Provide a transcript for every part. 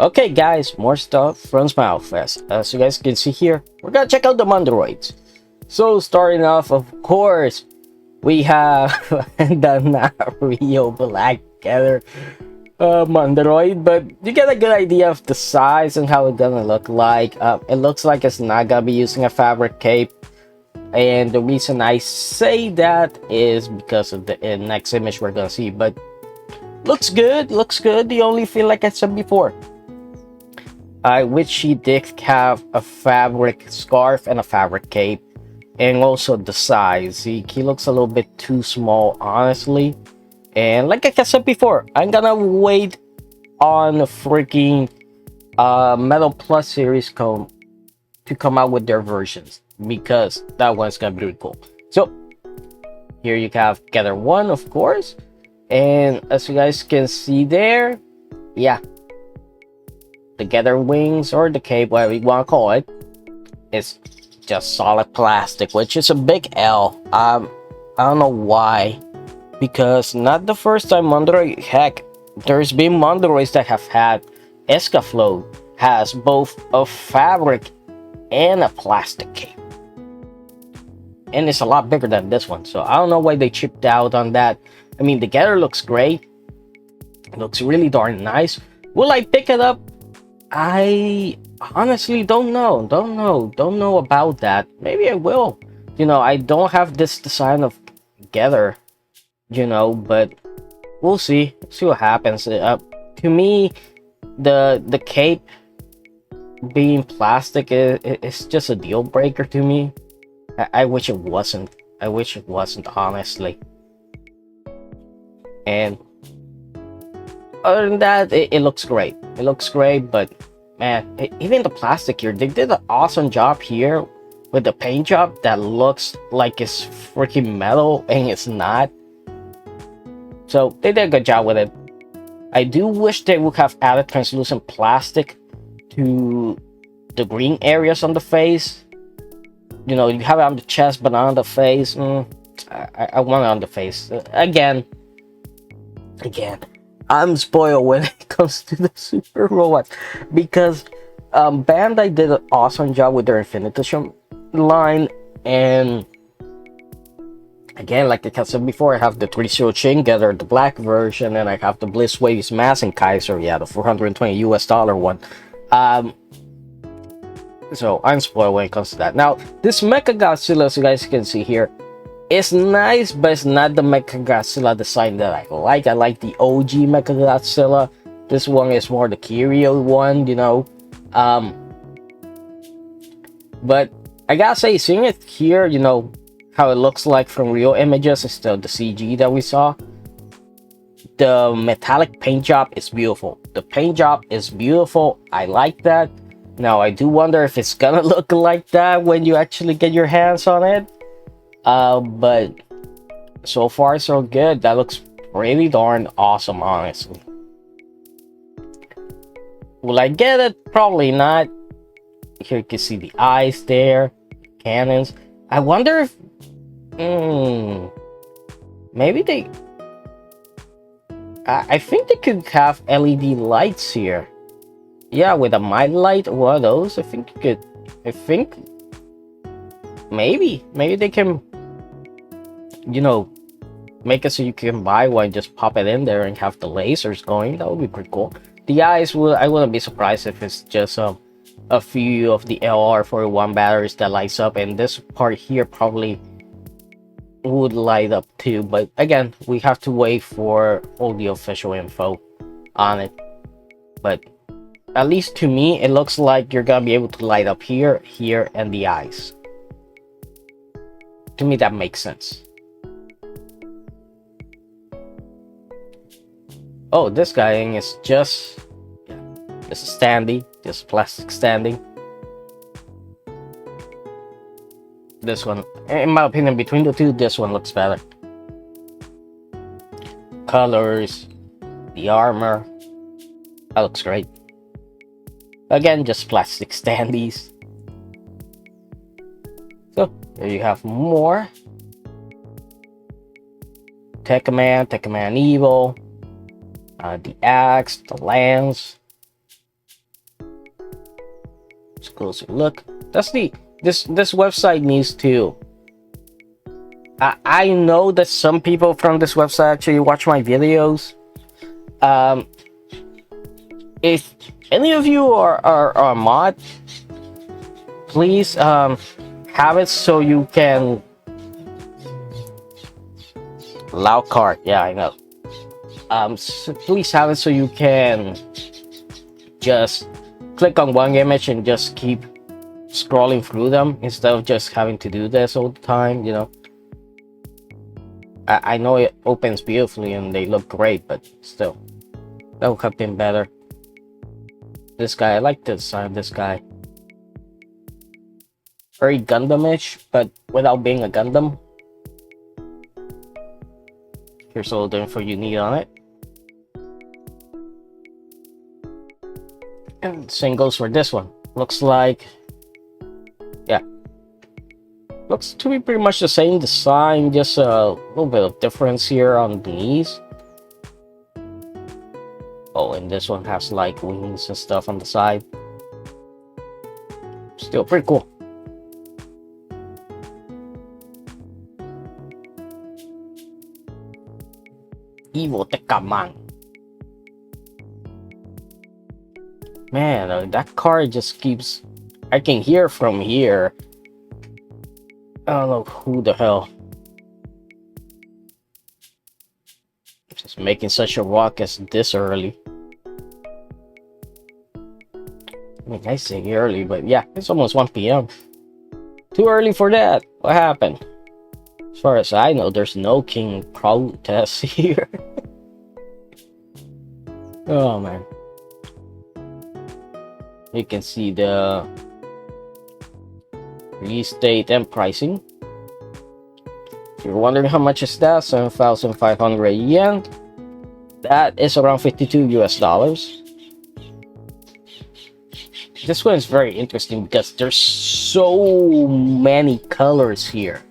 Okay guys, more stuff from Smilefest. As you guys can see here, we're gonna check out the Moderoids. So starting off, of course, we have the not real black Gather Moderoid, but you get a good idea of the size and how it's gonna look like. It looks like it's not gonna be using a fabric cape, and the reason I say that is because of the next image we're gonna see. But looks good. The only thing, like I said before, I wish he did have a fabric scarf and a fabric cape, and also the size. He looks a little bit too small, honestly. And like I said before, I'm gonna wait on the freaking Metal Plus series to come out with their versions, because that one's gonna be really cool. So here you have Gather 1, of course, and as you guys can see there, yeah, the Gather wings, or the cape, whatever you want to call it, it's just solid plastic, which is a big L. I don't know why, because not the first time Moderoid, heck, there's been Moderoids that have had Escaflow has both a fabric and a plastic cape, and it's a lot bigger than this one. So I don't know why they chipped out on that. I mean, the Gather looks great, it looks really darn nice. Will I pick it up? I honestly don't know about that. Maybe I will. You know, I don't have this design of Gather, you know, but we'll see what happens. To me, the cape being plastic is just a deal breaker to me. I wish it wasn't. Honestly. And other than that, it looks great. But man, even the plastic here, they did an awesome job here with the paint job that looks like it's freaking metal and it's not. So they did a good job with it. I do wish they would have added translucent plastic to the green areas on the face. You know, you have it on the chest, but not on the face. I want it on the face. Again, I'm spoiled when it comes to the super robots, because Bandai did an awesome job with their Infinitum line. And again, like I said before, I have the 3-0 Chain Gather, the black version, and I have the Bliss Waves Mass and Kaiser, yeah, the $420 US one. So I'm spoiled when it comes to that. Now, this Mecha Godzilla, as you guys can see here, it's nice, but it's not the Mecha Godzilla design that I like. I like the OG Mecha Godzilla. This one is more the Kiryu one, you know. But I gotta say, seeing it here, you know, how it looks like from real images instead of the CG that we saw. The metallic paint job is beautiful. I like that. Now, I do wonder if it's gonna look like that when you actually get your hands on it. But so far so good. That looks really darn awesome, honestly. Will I get it? Probably not. Here you can see the eyes there, cannons. I wonder if maybe they I think they could have LED lights here. Yeah, with a might light, one of those. I think maybe they can, you know, make it so you can buy one, just pop it in there and have the lasers going. That would be pretty cool. The eyes, I wouldn't be surprised if it's just a few of the LR41 batteries that lights up, and this part here probably would light up too. But again, we have to wait for all the official info on it. But at least to me, it looks like you're gonna be able to light up here, and the eyes. To me, that makes sense. Oh, this guy is just a standee, just plastic standing. This one, in my opinion, between the two, this one looks better. Colors, the armor, that looks great. Again, just plastic standees. So there you have more. Tekkaman, Evil, the axe, the lance, Let's closer look. That's this website needs to. I know that some people from this website actually watch my videos. If any of you are mod, please have it so you can loud card. Yeah, I know. So please have it so you can just click on one image and just keep scrolling through them instead of just having to do this all the time, you know. I know it opens beautifully and they look great, but still, that would have been better. This guy, I like the design of this guy. Very Gundam-ish, but without being a Gundam. Here's all the info you need on it. And same goes for this one. Looks like, yeah, looks to be pretty much the same design, just a little bit of difference here on the knees. Oh, and this one has like wings and stuff on the side. Still pretty cool. Evil Tekaman. Man, that car just keeps... I can hear from here. I don't know who the hell. Just making such a ruckus this early. I mean, I say early, but yeah, it's almost 1 p.m. Too early for that. What happened? As far as I know, there's no king protest here. Oh man. You can see the release date and pricing. If you're wondering how much is that, 7,500 yen. That is around 52 US dollars. This one is very interesting because there's so many colors here.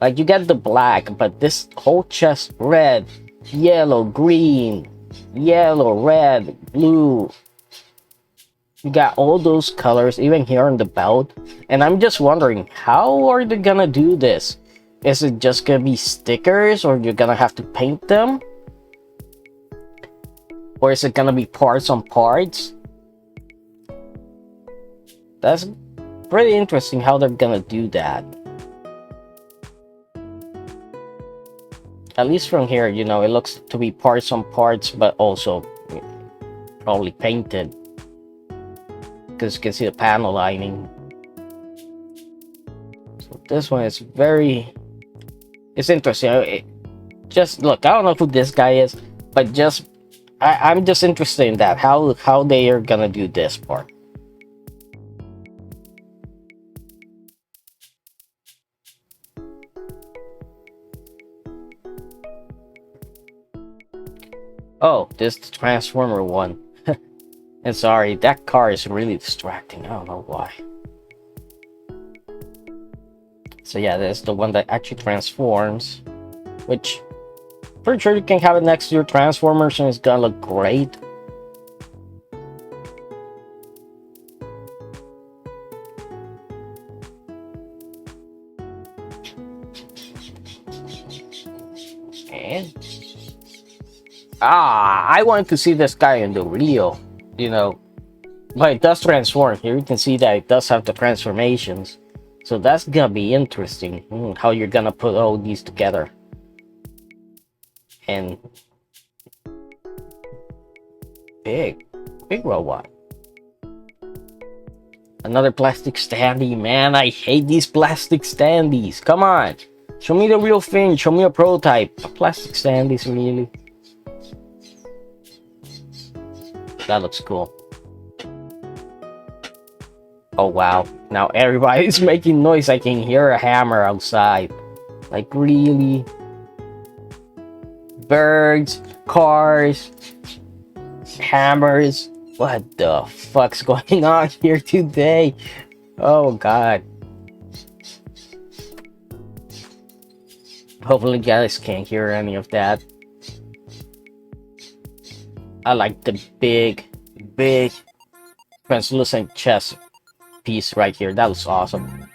Like you get the black, but this whole chest red, yellow, green, yellow, red, blue. You got all those colors even here on the belt, and I'm just wondering, how are they gonna do this? Is it just gonna be stickers, or you're gonna have to paint them? Or is it gonna be parts on parts? That's pretty interesting how they're gonna do that. At least from here, you know, it looks to be parts on parts, but also probably painted. Because you can see the panel lining. So this one is it's interesting. Just look, I don't know who this guy is, but just I'm just interested in that, how they are gonna do this part. Oh, this Transformer one. And sorry, that car is really distracting. I don't know why. So yeah, there's the one that actually transforms, which pretty sure you can have it next to your Transformers and it's gonna look great. And I wanted to see this guy in the real, you know, but it does transform. Here you can see that it does have the transformations, so that's gonna be interesting. How you're gonna put all these together. And big robot. Another plastic standee. Man, I hate these plastic standees. Come on, show me the real thing. Show me a prototype. Plastic standees, really. That looks cool. Oh wow, now everybody's making noise. I can hear a hammer outside. Like, really? Birds, cars, hammers. What the fuck's going on here today? Oh god. Hopefully you guys can't hear any of that. I like the big translucent chest piece right here. That was awesome.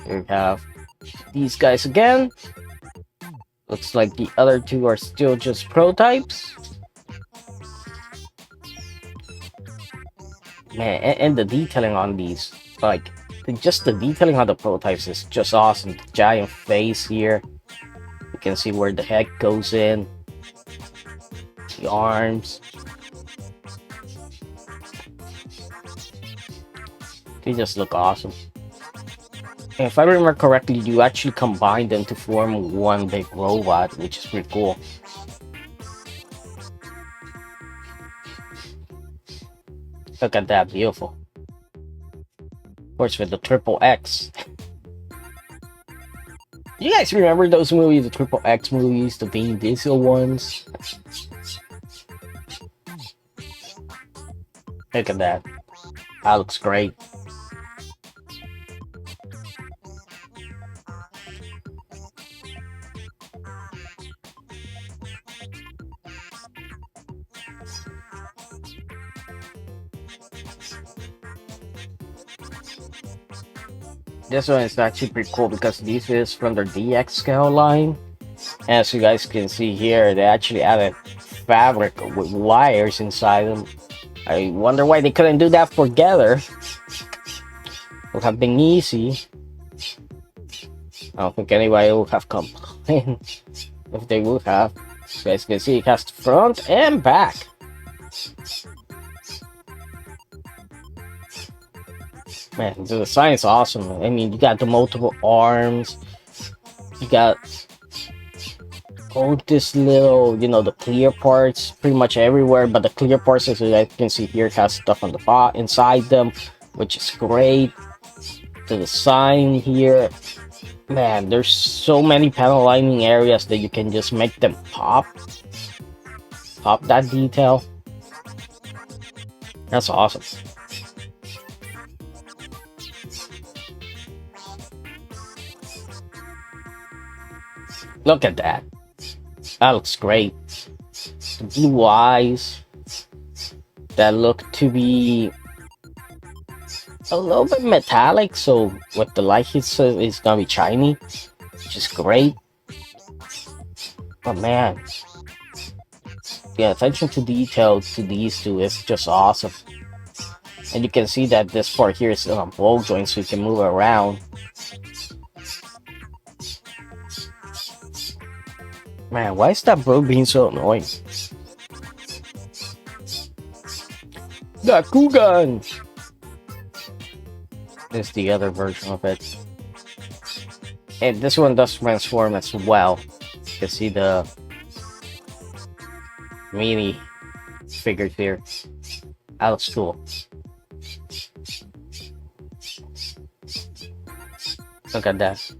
Here we have these guys again. Looks like the other two are still just prototypes. Man, and the detailing on these, like, just the detailing on the prototypes is just awesome. The giant face here. You can see where the head goes in. The arms. They just look awesome. And if I remember correctly, you actually combine them to form one big robot, which is pretty cool. Look at that, beautiful. Of course, with the triple X. You guys remember those movies, the triple X movies, the Vin Diesel ones? Look at that. That looks great. This one is actually pretty cool because this is from their DX scale line. As you guys can see here, they actually added fabric with wires inside them. I wonder why they couldn't do that for Gather. Would have been easy. I don't think anybody would have complained if they would have. As you guys can see, it has the front and back. Man, the design is awesome. I mean, you got the multiple arms. You got all this little, you know, the clear parts pretty much everywhere. But the clear parts, as you guys can see here, has stuff on the inside them, which is great. The design here, man, there's so many panel lining areas that you can just make them pop that detail. That's awesome. Look at that. That looks great. The blue eyes that look to be a little bit metallic, so with the light hits it's gonna be shiny, which is great. But man, yeah, attention to detail to these two is just awesome. And you can see that this part here is on a ball joint, so you can move around. Man, why is that bro being so annoying? Gakugan! This is the other version of it. And this one does transform as well. You can see the mini figures here. That looks cool. Look at that.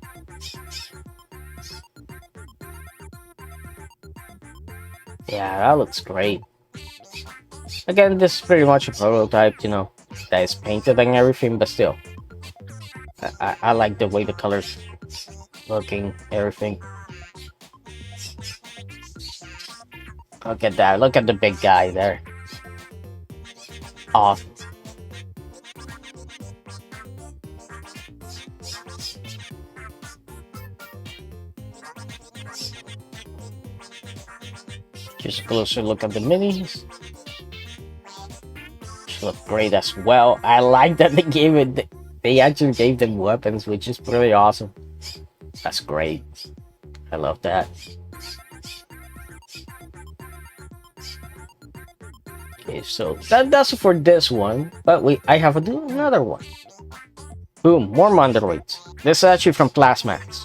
Yeah, that looks great. Again, this is pretty much a prototype, you know, that is painted and everything, but still. I like the way the colors looking, everything. Look at that, look at the big guy there. Awesome. Just a closer look at the minis. Which look great as well. I like that they actually gave them weapons, which is pretty awesome. That's great. I love that. Okay, so that's it for this one. But I have another one. Boom, more Moderoids. This is actually from PLAMAX.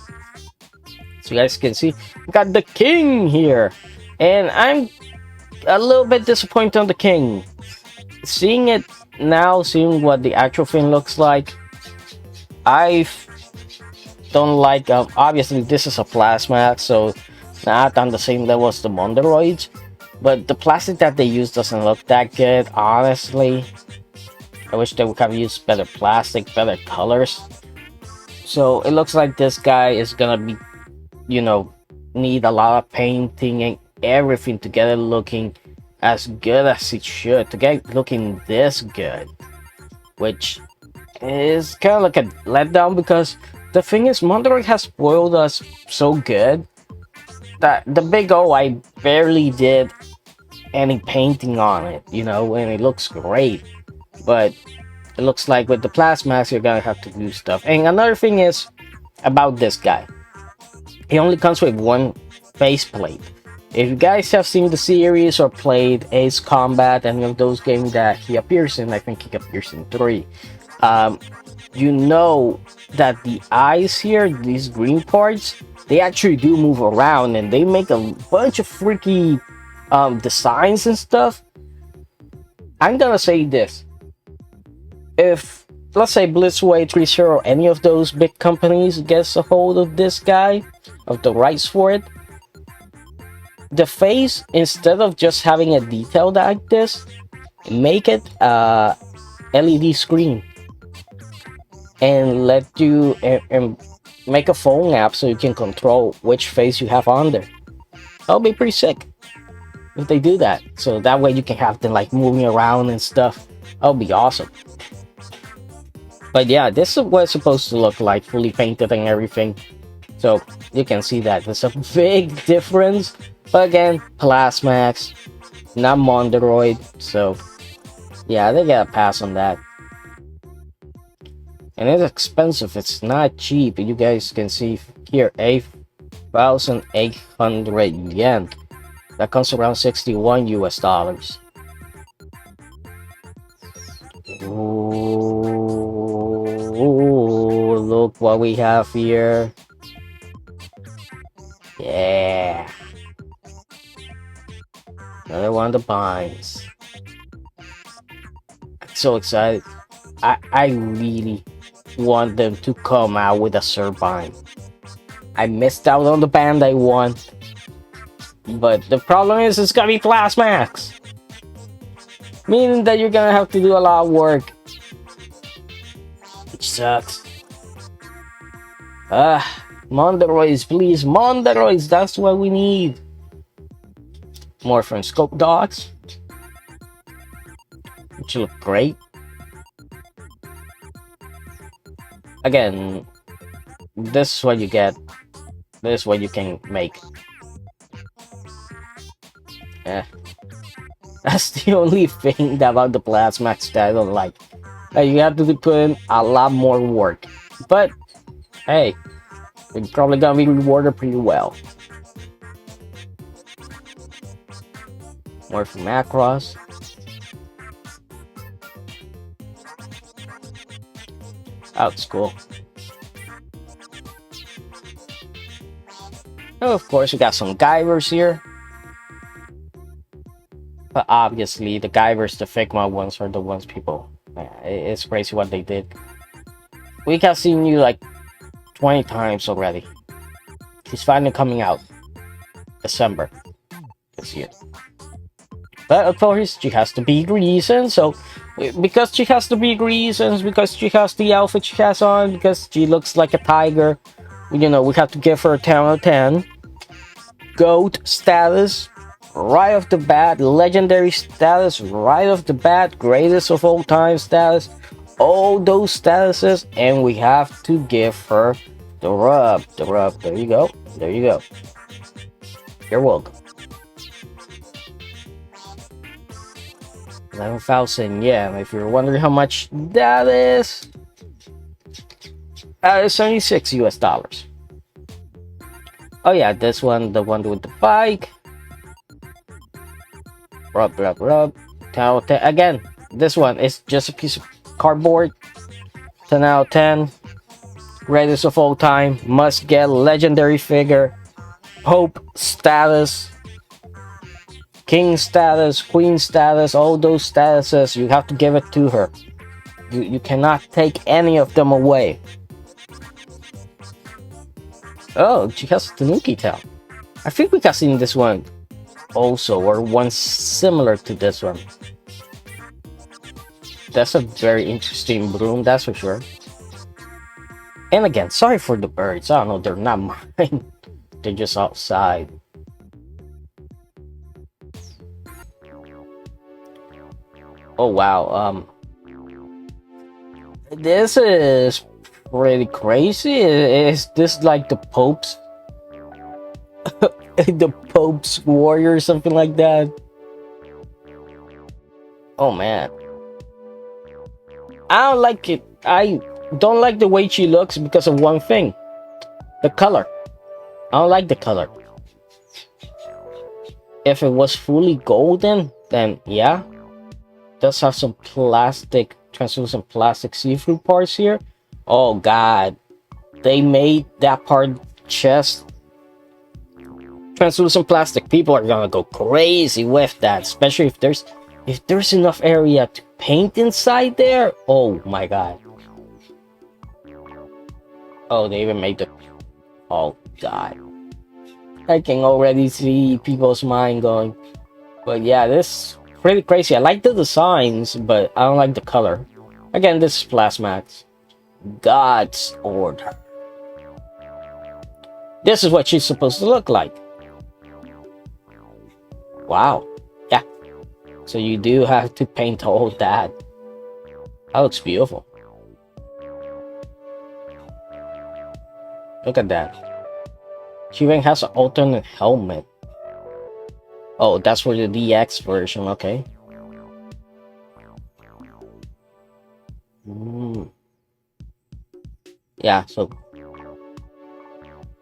So you guys can see, we got the king here. And I'm a little bit disappointed on the king. Seeing it now, seeing what the actual thing looks like, I don't like, obviously this is a PLAMAX, so not on the same level as the Moderoids. But the plastic that they use doesn't look that good, honestly. I wish they would have used better plastic, better colors. So it looks like this guy is gonna be, you know, need a lot of painting and everything together looking as good as it should to get looking this good, which is kind of like a letdown because the thing is, Moderoid has spoiled us so good that the big O, I barely did any painting on it, you know, and it looks great. But it looks like with the PLAMAX, you're gonna have to do stuff. And another thing is about this guy. He only comes with one faceplate. If you guys have seen the series or played Ace Combat, any of those games that he appears in, I think he appears in 3. You know that the eyes here, these green parts, they actually do move around and they make a bunch of freaky designs and stuff. I'm gonna say this. If, let's say, Blitzway, 3 or any of those big companies gets a hold of this guy, of the rights for it, the face, instead of just having a detail like this, make it a LED screen and let you and make a phone app so you can control which face you have on there. That'll be pretty sick if they do that, so that way you can have them like moving around and stuff. That'll be awesome. But yeah, this is what it's supposed to look like, fully painted and everything. So you can see that there's a big difference. But again, PLAMAX, not Moderoid. So yeah, they gotta pass on that. And it's expensive, it's not cheap. You guys can see here, 8,800 yen. That comes around $61 US. Ooh, look what we have here. Yeah. Another one of the binds. I'm so excited. I really want them to come out with a Turbine. I missed out on the Bandai one. But the problem is it's gonna be PLAMAX. Meaning that you're gonna have to do a lot of work. Which sucks. Moderoids, please. Moderoids, that's what we need. More from scope dogs. Which look great. Again, this is what you get. This is what you can make. That's the only thing about the PLAMAX that I don't like. You have to put in a lot more work. But, hey, you're probably gonna be rewarded pretty well. More from Macross. That's cool. Oh, of course, we got some Guyvers here. But obviously, the Guyvers, the Figma ones, are the ones people... Yeah, it's crazy what they did. We have seen you like 20 times already. She's finally coming out. December. This year. But of course, she has the big reason, so... Because she has the big reasons, because she has the outfit she has on, because she looks like a tiger, you know, we have to give her a 10 out of 10. GOAT status, right off the bat. Legendary status, right off the bat. Greatest of all time status. All those statuses, and we have to give her the rub. The rub. There you go. There you go. You're welcome. 11,000 yen. If you're wondering how much that is, it's $76 US. Oh yeah, this one, the one with the bike. Rub, rub, rub. 10 out of 10. Again, this one is just a piece of cardboard. 10 out of 10. Greatest of all time. Must get legendary figure. Pope status. King status, queen status, all those statuses, you have to give it to her. You cannot take any of them away. Oh, she has a Tanuki tail. I think we have seen this one also, or one similar to this one. That's a very interesting broom, that's for sure. And again, sorry for the birds. I don't know, they're not mine. They're just outside. Oh wow, this is pretty crazy. Is this like the Pope's the Pope's warrior or something like that? Oh man, I don't like it. I don't like the way she looks because of one thing: the color. I don't like the color. If it was fully golden, then yeah, it does have some plastic, translucent plastic see-through parts here. Oh god, they made that part chest translucent plastic. People are gonna go crazy with that, especially if there's enough area to paint inside there. Oh my god. Oh, they even made the... Oh god, I can already see people's mind going. But yeah, this is pretty crazy. I like the designs, but I don't like the color. Again, this is PLAMAX. God's order. This is what she's supposed to look like. Wow. Yeah. So you do have to paint all that. That looks beautiful. Look at that. She even has an alternate helmet. Oh, that's for the DX version. Okay. Yeah, so...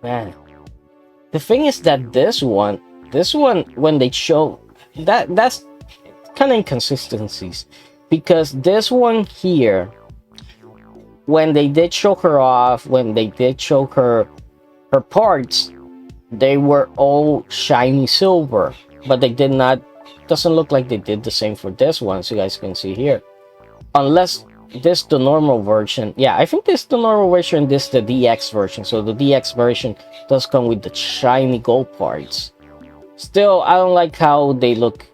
Man. The thing is that this one, when they show... That's kind of inconsistencies. Because this one here, when they did show her off, when they did show her parts, they were all shiny silver. But they did not... Doesn't look like they did the same for this one, so you guys can see here. Unless this the normal version. Yeah, I think this the normal version, this the DX version. So the DX version does come with the shiny gold parts. Still, I don't like how they look.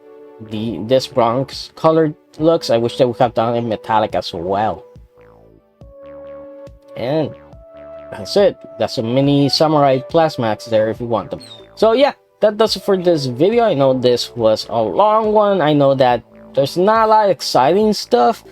This bronze colored looks. I wish they would have done it metallic as well. And that's it. That's a mini samurai PLAMAX there if you want them. So yeah, that does it for this video. I know this was a long one. I know that there's not a lot of exciting stuff,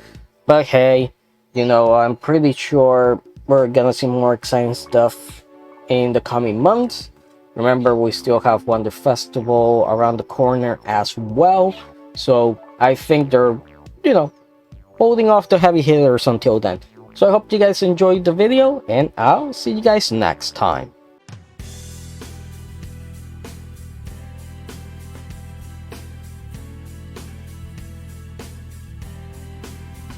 but hey, you know, I'm pretty sure we're gonna see more exciting stuff in the coming months. Remember, we still have Wonder Festival around the corner as well, so I think they're, you know, holding off the heavy hitters until then. So I hope you guys enjoyed the video, and I'll see you guys next time.